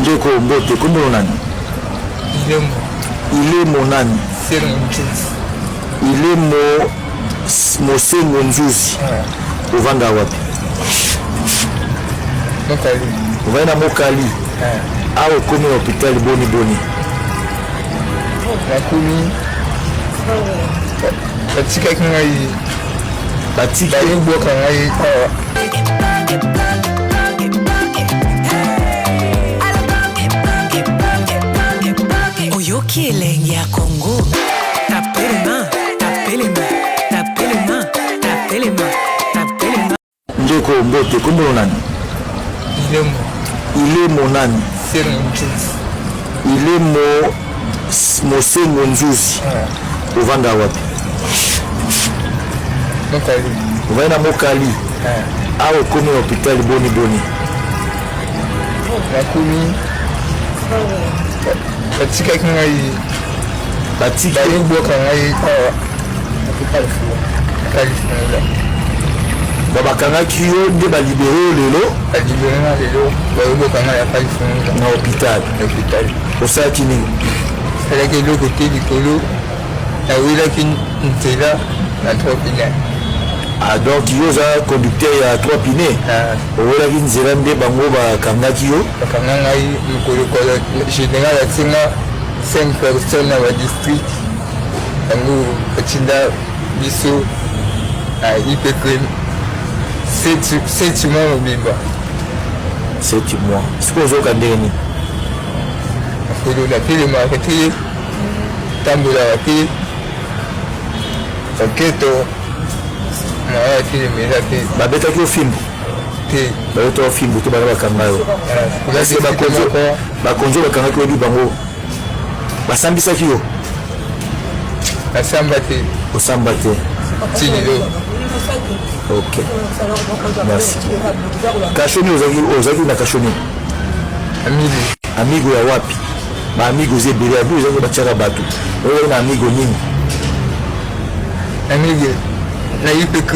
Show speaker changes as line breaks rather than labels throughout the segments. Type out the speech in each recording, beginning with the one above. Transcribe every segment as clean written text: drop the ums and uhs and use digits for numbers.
Njeko Mbote, comment on a dit? Il est mon âne. Il est mon Sengonzuzi. Au Vanda Wapi. Au Vanda Mokali. Ah, au commis hôpital Boni Boni.
La commis. Batika Kangaï. Batika Kangaï.
Oyoki elengi ya Congo. Tapez les mains, tapez les mains, tapez les mains, tapez les mains, tapez les mains.
Njeko Mbote, comment on a dit? Il est mon âne. Il est mon Sengonzuzi. Au Vanda Wapi. Au Vanda Mokali. Ah, au commis hôpital Boni Boni.
La commis. Batika Kangaï.
Batika
Kangaï.
Babakangaki yo nde balibere lelo na hôpital. Osalaki nini?
Salaki eloko te likolo nawelaki nzela na 3 pine.
Ah, donc yo oza conducteur ya 3 pine owelaki nzela nde bango bakangaki yo?
Bakanga ngai mokolo général atinga 5 personnes na badistrict yango batinda biso na IPP 7 mois mobimba.
7 mois. Siko ozoka ndenge nini?
Akolola telemaka te tambolaka te saketo naa telemela te.
Babetaki yo fimbu
te
babeta yo fimbu to bana bakanga yo bakonzo bakangaki yo bango basambisaki yo?
nasamba te
osamba te
tililo.
Ok, merci. Kashoni ozaki na kashoni amigo ya wapi? Ba amigo zebele abu ozaki bachara batu oyo na amigo nini?
Amigo na IPK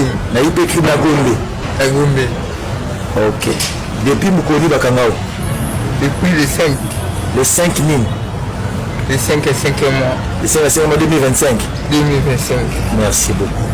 na Gombe. Ok, depuis mukoni bakangao
depuis le 5
nini?
le 5 mois.
Le 5 mois 2025. Merci beaucoup.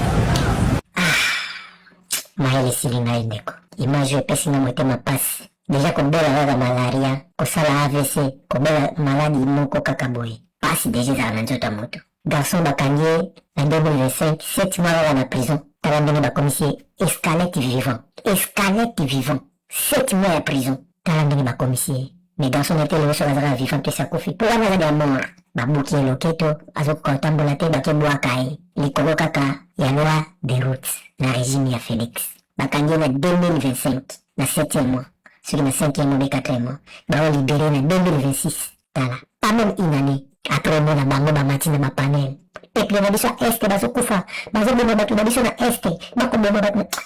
Mahele silinga indeko. Image epesi na motema pasi. Deja kobela kaka malaria, kosala AVC, kobela maladi moko kaka boye. Pasi deja ezala na nzoto ya moto. Garçon bakangi ye na 2025, 7 mois kaka na prison. Tala ndenge bakomisi ye escalette vivant. 7 mois ya prison. Tala ndenge bakomisi ye. Mais garçon nete lelo so bazaka vivant pesa kofi. Po wana azali ya mort. Babuki ye loketo, azokoka otambola te bakebwaka ye. Likolo kaka ya loi de route na régime ya Félix. Bakangi na 2025 na 7e mois. Soki na 5e mois, 4e mois. Bao libéré na 2026. Tala. Pas même une année. Après moi na bango bamati na bapanel. Peuple na biso este bazokufa. Bazoboma bato na biso na este. Bakoboma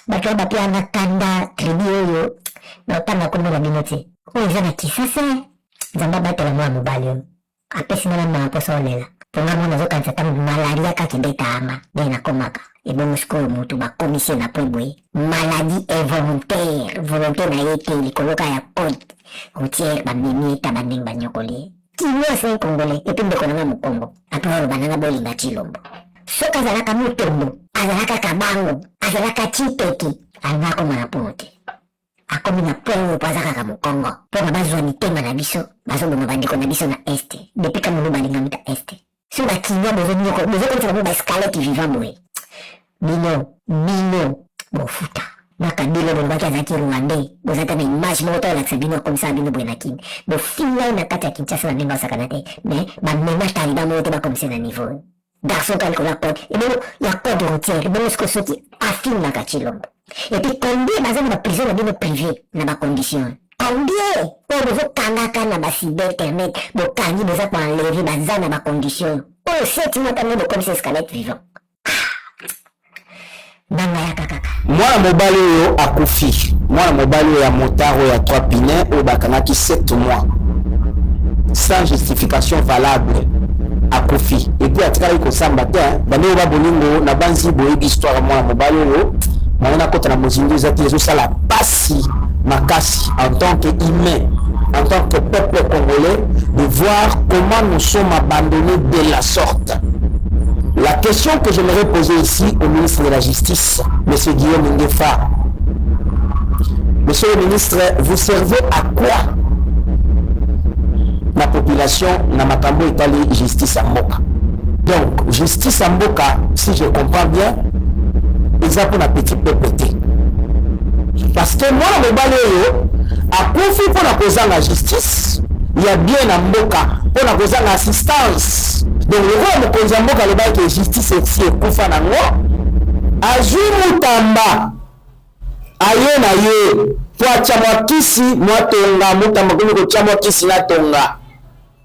bato bapia na kanda tribu oyo. Na otanga kombo na bino te. Oyo eza na kisasa. Nzambe abatela mwa mobali oyo. Apesi nana na poso olela. Ponga mwana azokanisa tango malaria kakendeta ama. Nde nakomaka. Ebongo sikoyo motu bakomisie na po boye. Maladie involontaire. Volontaire na ye te likoloka ya code routière bamemi eta bandenge banyokoli. Kilo ase Congolais epi ndeko nanga mokongo. Apo alo bananga bolinga Chilombo. Soka azalaka mutombo, azalaka kabango, azalaka chipeki. Alanga komana pote. Akomi na pongo po azalaka mokongo. Pona bazwa mitema na biso, bazobonga bandeko na biso na este. Depuis ka mulu balinga muta este. So bakinya bezo kontra mo ba escalette vivant boye. Bino bofuta. Nakabilo bolobaki azalaki Rwandais. Bozata na image moko to lakisa bino komisa bino boye na kini. Bofinga na kati ya Kinshasa na ndenge osakana te. Mais bamema taliban moko te bakomisa na niveau. Garçon kalikola code. Ebongo ya code routière. Ebongo siko soki afingaka Chilombo. Et puis combien bazana ba prison na bino privé na ba condition. Combien po bozo kangaka na ba cyber internet bokangi boza ko enlever bazana ba condition. Oh, c'est une autre de comme c'est escalette vivant.
Mwana mobali oyo akufi. Mwana mobali oyo ya motard oyo ya 3 pines oyo bakangaki 7 mois sans justification valable akufi. Et puis atikali kosamba te bande ba bolingo na banzi boyebi histoire mwana mobali oyo mwana kota na mozindo ezati ezosala pasi makasi en tant que humain en tant que peuple congolais, de voir comment nous sommes abandonnés de la sorte. La question que j'aimerais poser ici au ministre de la Justice, M. Guillaume Ngefa. Monsieur le ministre, vous servez à quoi la population na makambo itali justice à Mboka? Donc, justice à Mboka, si je comprends bien, ils ont un petit peu pété. Parce que moi, le balai, à confier pour la cause de la justice, il y a bien un Mboka pour la cause de l'assistance. Donc, le roi de cause de Mboka, le bail que justice est si koufa na moi, Azu Mutamba, aye na ye, pour chamwa kisi, moi tonga, Mutamba, comme le chamwa kisi na tonga.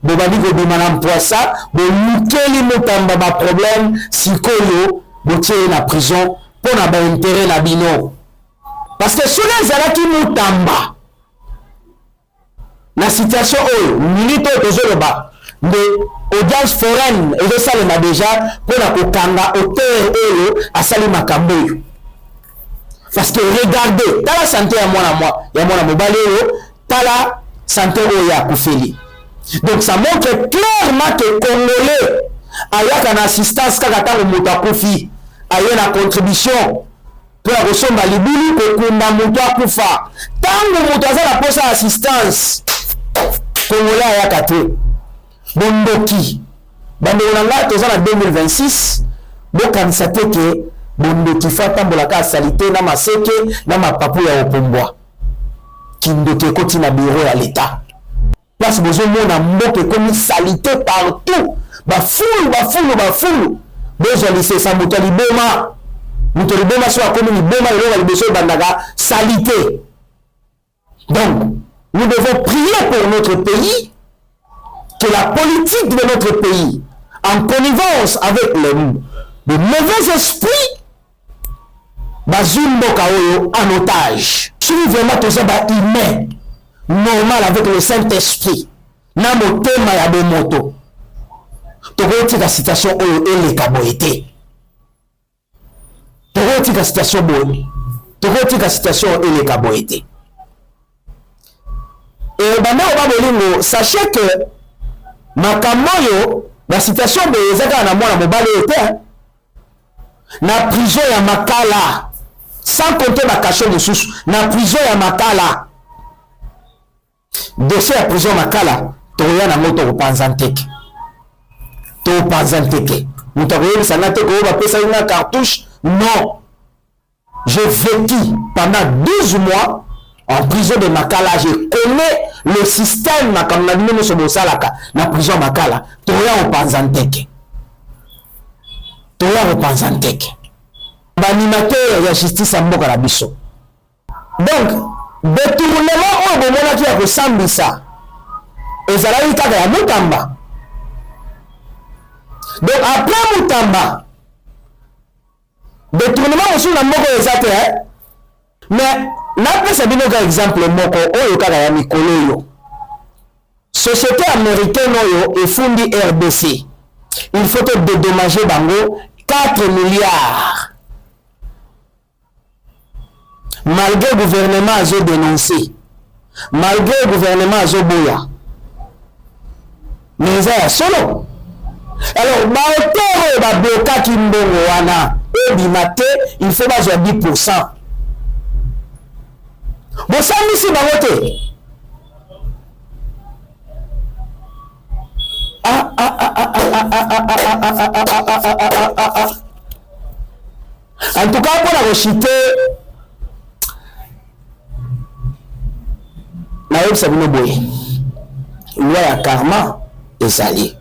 Bobali ko bimana mpoisa, bo mukeli Mutamba ba problème, sikoyo, bo tie na prison, pour na ba intérêt na bino. Parce que sous les alaki Mutamba, la situation oyo, minute oyo ba, de audience foraine, et ça le déjà, pour la kokanga, auteur oyo, à sali makambo yo. Parce que regardez, t'as la santé à moi, ya moi mobile oyo, t'as la santé oyo ya koufeli. Donc ça montre clairement que Congolais, ayaka na assistance kaka tango moto akufi, aye na contribution, pour la resomba libulu kokunda moto akufa. Tango moto aza la posa assistance, Congolais ayaka te. Bondoki. Bando nanga toza na 2026, bokanisa te ke bondoki fata mbolaka salite na maseke na mapapu ya opombwa. Kindoki koti na bureau ya l'État. Place besoin mona mboke comme salité partout. Ba foule. Besoin lycée sa moto liboma. Moto liboma soit comme liboma et là besoin bandaga salité. Donc, nous devons prier pour notre pays, que la politique de notre pays, en connivence avec les mauvais esprits, Bazumboka Oyo en otage. Si vraiment tout ça humain, normal avec le Saint-Esprit, na motema ya bemoto, tokoti la situation Oyo ele kaboete. Tokoti la situation bonne. Tokoti la situation ele kaboete. Et banda oba bolingo, sachez que Makamoyo, la situation de Ezaka na mwana mobile était na prison ya Makala, sans compter la cachot de sous, na prison ya Makala. Dossier à prison Makala, toya na moto repanzanteke. To panzanteke. Mutakoye sanate ko ba pesa une cartouche. Non. J'ai vécu pendant 12 mois en prison de Makala. Je connais le système na comme na bino so bosalaka na prison Makala. Toya repanzanteke. Toya repanzanteke. L'animateur de justice à Mboka na biso. Donc, détournement au moment qui a ressemblé ça. Et ça a eu kaka ya Mutamba. Donc après Mutamba, détournement aussi na Mboka ezate hein. Mais n'a pas bino ka exemple moko oyo kaka ya mikolo yo. Société américaine oyo efundi RDC. Il faut te dédommager bango 4 milliards. Malgré le gouvernement a dénoncé, malgré le gouvernement a boya, mais ça solo. Alors, Baotoro va bloquer Kimbongo wana et bimate, il faut pas 10%. Bon, ça ici baote. En tout cas, pour la rechiter. Loi à karma est allée.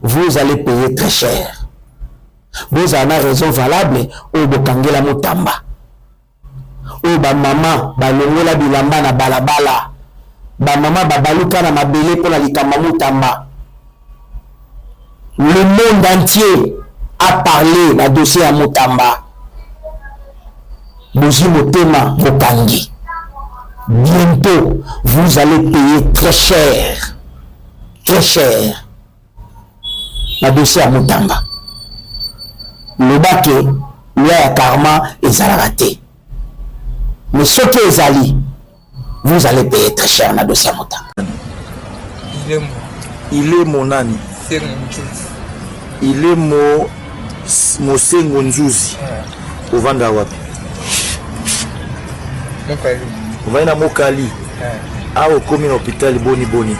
Vous allez payer très cher. Vous avez raison valable au Bokangela Mutamba. Au ba maman, ba longola bilamba na balabala. Ba maman ba baluka na mabele pour la likamba Mutamba. Le monde entier a parlé la dossier à Mutamba. Bozi Motema Bokangi. Bientôt, vous allez payer très cher. Très cher. La dossier à Mutamba. Le bac est, le karma est raté. Mais ce qui est allé, vous allez payer très cher na dossier Motanga.
Il est mon ami. Il est mon Mosengo Nzuzi. Au Vanda wapi? On va à Mokali. Ah, au commun hôpital Boni Boni.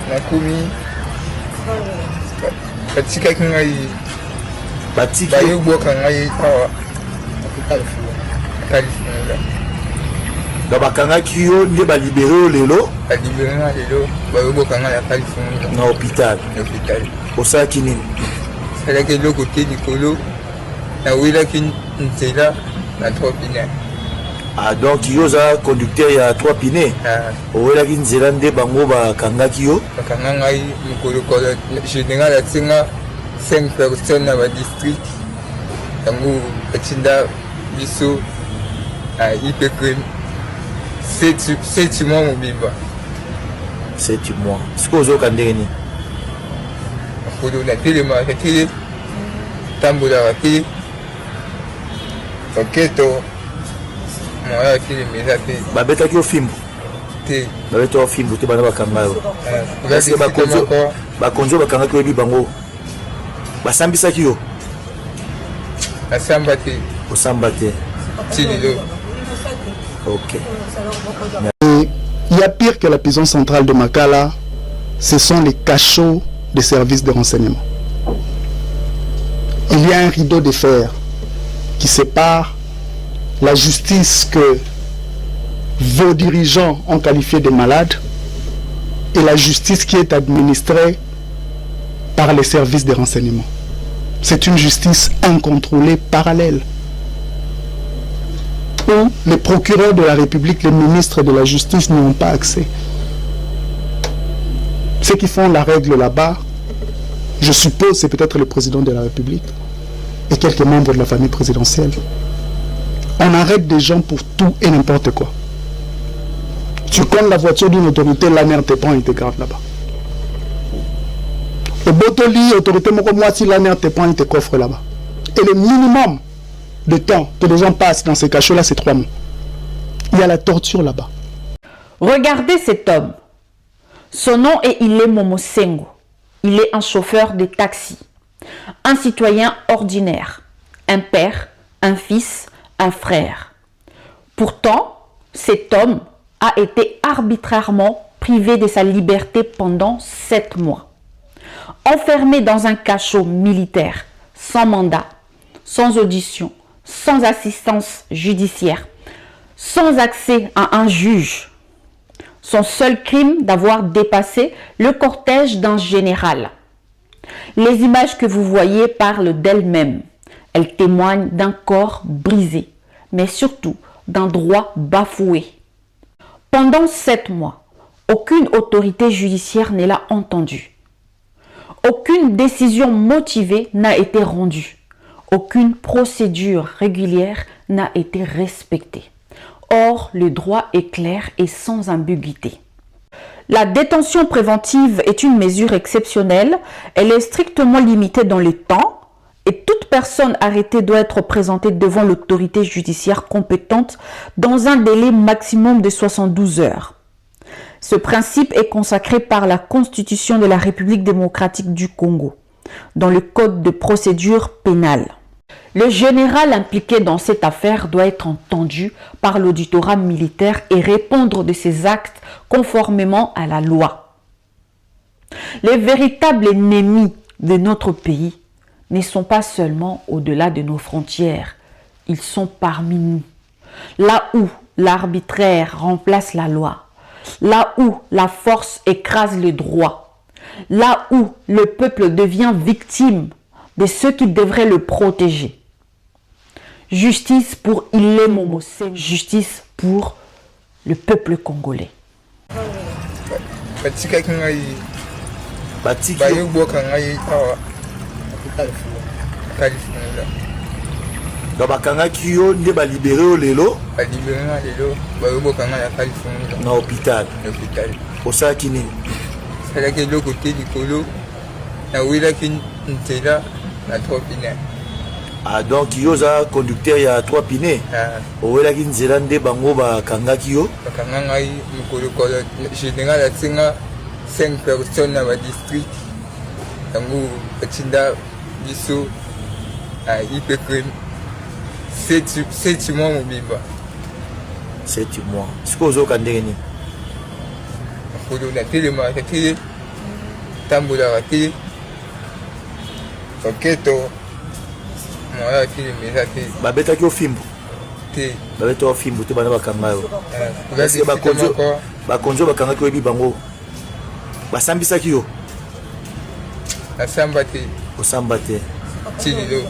La commune. Batika Kangai.
Batika.
Bayo Bokangai.
Bakanga Kyo, ne ba libéré lelo.
Ba libéré lelo. Bayo Bokanga ya Californie.
Na hôpital. Au Sakini.
C'est là que le côté Nicolo. Na wila kin ntela na 3 pinets.
Ah donc yoza conducteur ya 3 pinets. Owela kin zelande bango ba kanga Kyo.
Bakanga ngai Nicolo ko général atinga 5 personnes dans le district. Tango Katinda biso a hypercrime. C'est moi mon bimba.
C'est moi. Ce que vous avez dit.
Pour la télé, ma télé, tambour la télé. Ok, toi. Moi, la télé, mais la télé.
Bah, bête qui au film. Bah, bête au film, tu vas pas camara. Parce que bah, konzo, bah, camara qui est bango. Bah, sambisa qui yo.
La sambate.
Au sambate.
Tilo.
Ok.
Et il y a pire que la prison centrale de Makala, ce sont les cachots des services de renseignement. Il y a un rideau de fer qui sépare la justice que vos dirigeants ont qualifiée de malade et la justice qui est administrée par les services de renseignement. C'est une justice incontrôlée, parallèle, où les procureurs de la République, les ministres de la Justice n'y ont pas accès. Ceux qui font la règle là-bas, je suppose, c'est peut-être le président de la République et quelques membres de la famille présidentielle. On arrête des gens pour tout et n'importe quoi. Tu connais la voiture d'une autorité, la mère te prend et te garde là-bas. Au Botoli, autorité Mokomoati, la mère te prend et te coffre là-bas. Et le minimum de temps que les gens passent dans ces cachots-là, c'est 3 mois. Il y a la torture là-bas.
Regardez cet homme. Son nom est Ile Momosengo. Il est un chauffeur de taxi, un citoyen ordinaire, un père, un fils, un frère. Pourtant, cet homme a été arbitrairement privé de sa liberté pendant 7 mois. Enfermé dans un cachot militaire, sans mandat, sans audition, sans assistance judiciaire, sans accès à un juge. Son seul crime d'avoir dépassé le cortège d'un général. Les images que vous voyez parlent d'elles-mêmes. Elles témoignent d'un corps brisé, mais surtout d'un droit bafoué. Pendant 7 mois, aucune autorité judiciaire ne l'a entendu. Aucune décision motivée n'a été rendue. Aucune procédure régulière n'a été respectée. Or, le droit est clair et sans ambiguïté. La détention préventive est une mesure exceptionnelle. Elle est strictement limitée dans le temps et toute personne arrêtée doit être présentée devant l'autorité judiciaire compétente dans un délai maximum de 72 heures. Ce principe est consacré par la Constitution de la République démocratique du Congo, dans le Code de procédure pénale. Le général impliqué dans cette affaire doit être entendu par l'auditorat militaire et répondre de ses actes conformément à la loi. Les véritables ennemis de notre pays ne sont pas seulement au-delà de nos frontières, ils sont parmi nous. Là où l'arbitraire remplace la loi, là où la force écrase le droit, là où le peuple devient victime de ceux qui devraient le protéger. Justice pour Ile Momosengo, justice pour le peuple congolais.
Batika Kangai.
Batika.
Bayo Bokangai awa. Californie.
Bakanga Kyo, ne ba libéré lelo.
Ba libéré lelo. Bayo Bokangai ya Californie.
Na hôpital. Au Sakini.
C'est là que le côté Nicolo. Na wila kin ntela na 3 pinets.
Ah, donc yo za conducteur ya 3 pine. Owelaki nzela nde bango bakangaki yo.
Bakanga ngai mokolo général atinga 5 personnes na ba district. Yango atinda biso IPCRIM 7 mois mobimba.
7 mois. Siko ozoka ndenge nini?
Mokolo na telema te tambola te. Oketo moya te meza te.
Babetaki yo fimbo.
Te.
Babeta yo fimbo te bana bakanga yo. Parce que bakonzo bakangaki yo bango. Basambisaki yo.
Asamba te.
Osamba te.
Tililo.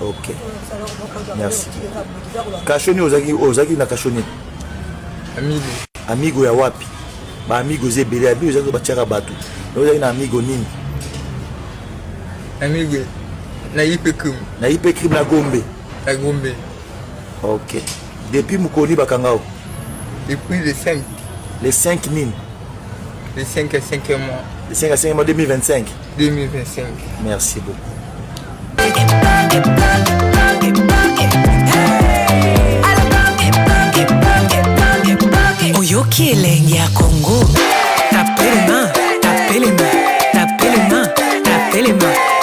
Ok. Merci. Kashoni ozaki na kashoni.
Amigo.
Amigo ya wapi? Ba amigo zebele abi ozaki bachaka batu. Ozaki na amigo nini?
Amigo na IPCRIM.
Na IPCRIM na Gombe.
Na Gombe.
Ok. Depuis Mukoni bakangao.
Depuis le 5.
Les 5 nini?
Les 5 à 5 mois.
Les 5 à 5 mois 2025.
2025.
Merci beaucoup.
Oyoki elenge ya Congo. Tapez les mains, tapez les mains, tapez les mains, tapez les mains.